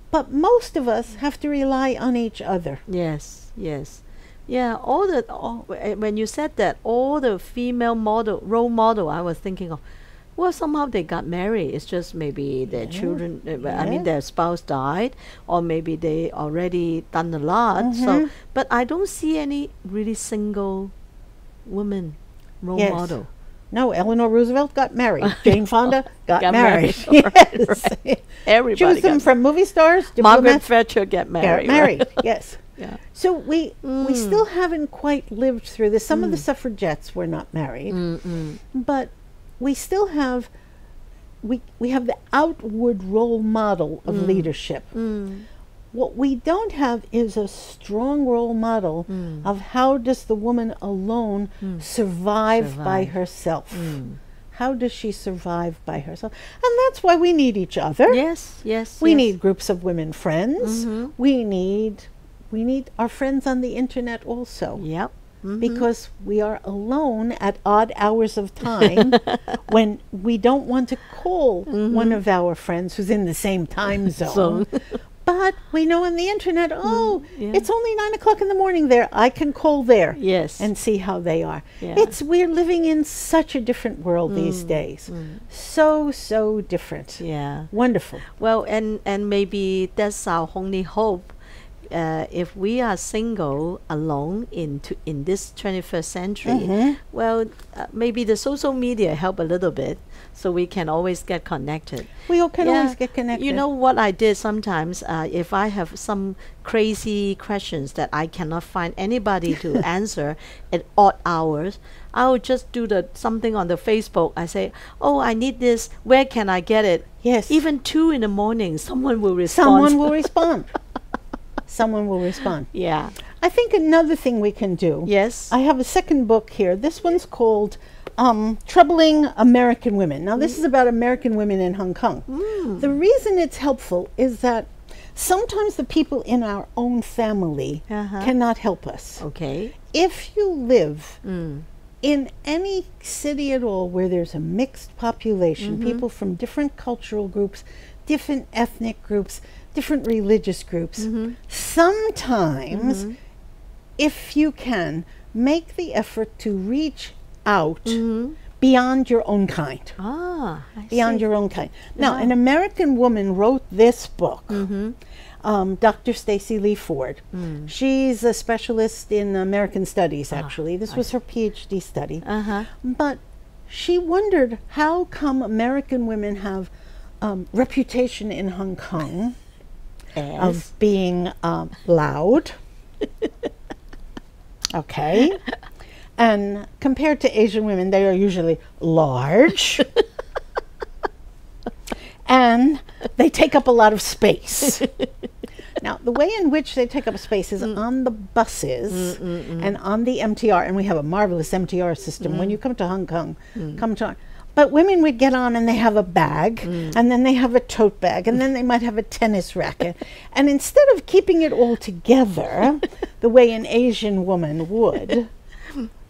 But most of us have to rely on each other. Yes. Yeah, when you said that, all the female role model, I was thinking of, well, somehow they got married. It's just maybe their children, I mean, their spouse died, or maybe they already done a lot. So, but I don't see any really single woman role model. No, Eleanor Roosevelt got married. Jane Fonda got married. Yes. Right. Everybody choose them from movie stars. Margaret Thatcher got married. Yes. Yeah. So we still haven't quite lived through this. Some of the suffragettes were not married, but we still have we have the outward role model of leadership. What we don't have is a strong role model of how does the woman alone survive by herself. How does she survive by herself? And that's why we need each other. We need groups of women friends. We need our friends on the internet also. Because we are alone at odd hours of time when we don't want to call one of our friends who's in the same time zone. But we know on the internet, it's only 9 o'clock in the morning there. I can call there and see how they are. We're living in such a different world these days. So different. Wonderful. Well, and maybe that's our only hope. If we are single alone in this 21st century, well, maybe the social media help a little bit, so we can always get connected. We all can always get connected. You know what I did sometimes? If I have some crazy questions that I cannot find anybody to answer at odd hours, I will just do something on the Facebook. I say, oh, I need this. Where can I get it? Yes. Even 2 in the morning, someone will respond. Someone will respond. Someone will respond. Yeah. I think another thing we can do. Yes. I have a second book here. This one's called Troubling American Women. Now, this is about American women in Hong Kong. The reason it's helpful is that sometimes the people in our own family cannot help us. Okay. If you live in any city at all where there's a mixed population, people from different cultural groups, different ethnic groups, different religious groups, sometimes, if you can, make the effort to reach out beyond your own kind. Beyond your own kind. Now, an American woman wrote this book, Dr. Stacey Lee Ford. She's a specialist in American studies, actually. This was her PhD study. But she wondered how come American women have reputation in Hong Kong of being loud, okay, and compared to Asian women, they are usually large, and they take up a lot of space. Now, the way in which they take up space is on the buses and on the MTR, and we have a marvelous MTR system. When you come to Hong Kong, come to. But women would get on and they have a bag, and then they have a tote bag, and then they might have a tennis racket. And instead of keeping it all together the way an Asian woman would,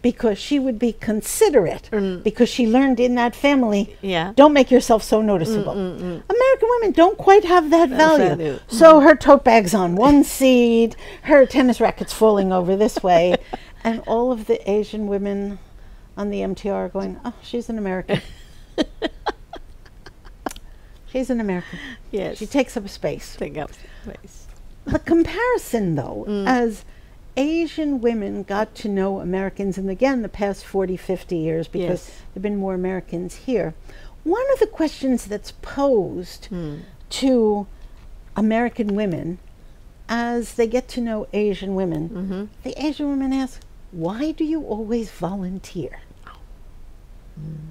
because she would be considerate, because she learned in that family, don't make yourself so noticeable. American women don't quite have that value. So her tote bag's on one seat, her tennis racket's falling over this way, and all of the Asian women on the MTR are going, oh, she's an American. She's an American. Yes. She takes up space. Take up space. The comparison, though, as Asian women got to know Americans, and again, the past 40, 50 years, because there have been more Americans here, one of the questions that's posed to American women as they get to know Asian women, the Asian women ask, why do you always volunteer?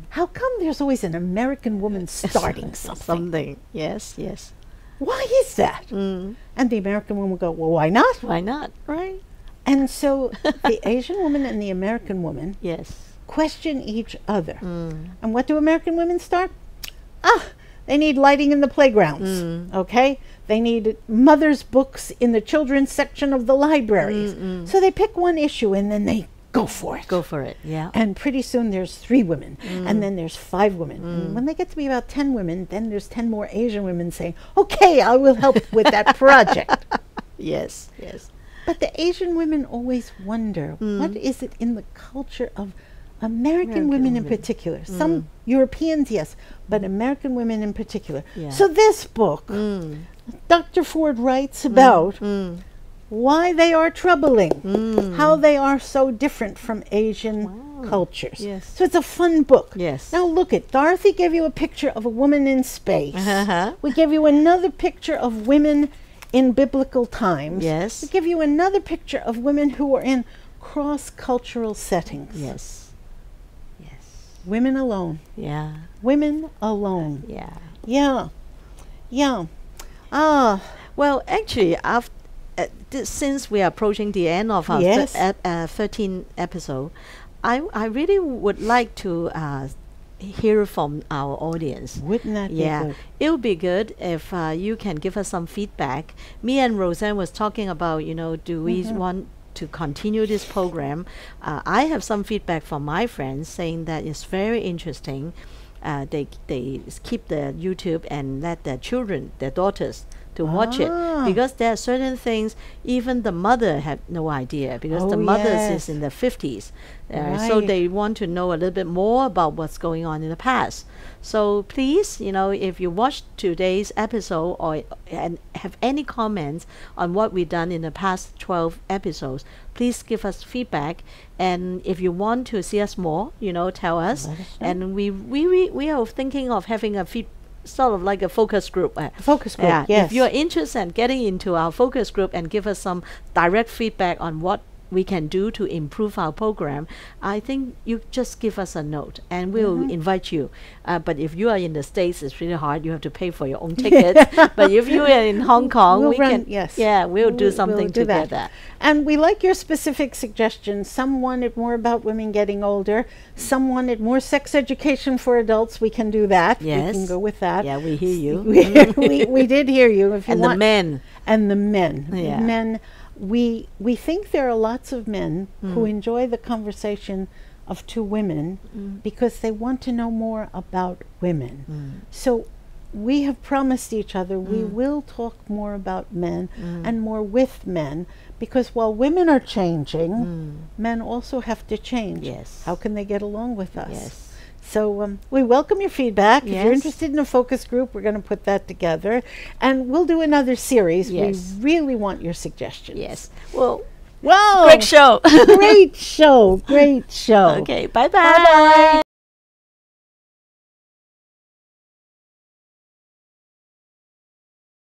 How come there's always an American woman starting something? Yes, yes. Why is that? And the American woman will go, well, why not? Why not? Right. And so the Asian woman and the American woman question each other. And what do American women start? They need lighting in the playgrounds, okay? They need mother's books in the children's section of the libraries. So they pick one issue and then they go for it. Go for it, yeah. And pretty soon there's 3 women, and then there's 5 women. And when they get to be about 10 women, then there's 10 more Asian women saying, okay, I will help with that project. Yes, yes. But the Asian women always wonder, what is it in the culture of American women in particular? Some Europeans, yes, but American women in particular. So this book, Dr. Ford writes about why they are troubling, how they are so different from Asian cultures. So it's a fun book. Now look at, Dorothy gave you a picture of a woman in space. We gave you another picture of women in biblical times. We give you another picture of women who are in cross-cultural settings. Women alone. Women alone. Well, actually, since we are approaching the end of our 13th episode, I really would like to hear from our audience. Wouldn't that be good? It would be good if you can give us some feedback. Me and Rosann was talking about, do we want to continue this program? I have some feedback from my friends saying that it's very interesting. They keep the YouTube and let their children, their daughters, to watch it, because there are certain things even the mother had no idea, because the mother is in the 50s, so they want to know a little bit more about what's going on in the past. So please, if you watched today's episode and have any comments on what we've done in the past 12 episodes, please give us feedback. And if you want to see us more, tell us. And we are thinking of having a sort of like a focus group. If you're interested in getting into our focus group and give us some direct feedback on what we can do to improve our program, I think you just give us a note and we'll invite you. But if you are in the States, it's really hard. You have to pay for your own tickets. But if you are in Hong Kong, we'll do something together. And we like your specific suggestions. Some wanted more about women getting older. Some wanted more sex education for adults. We can do that. We can go with that. Yeah, we hear you. we did hear you. If you and the men. And the men. Men. We think there are lots of men who enjoy the conversation of 2 women because they want to know more about women. So we have promised each other we will talk more about men and more with men, because while women are changing, men also have to change. How can they get along with us? So we welcome your feedback. If you're interested in a focus group, we're going to put that together. And we'll do another series. We really want your suggestions. Well, wow. Great show. Great show. Great show. Okay, bye-bye. Bye-bye.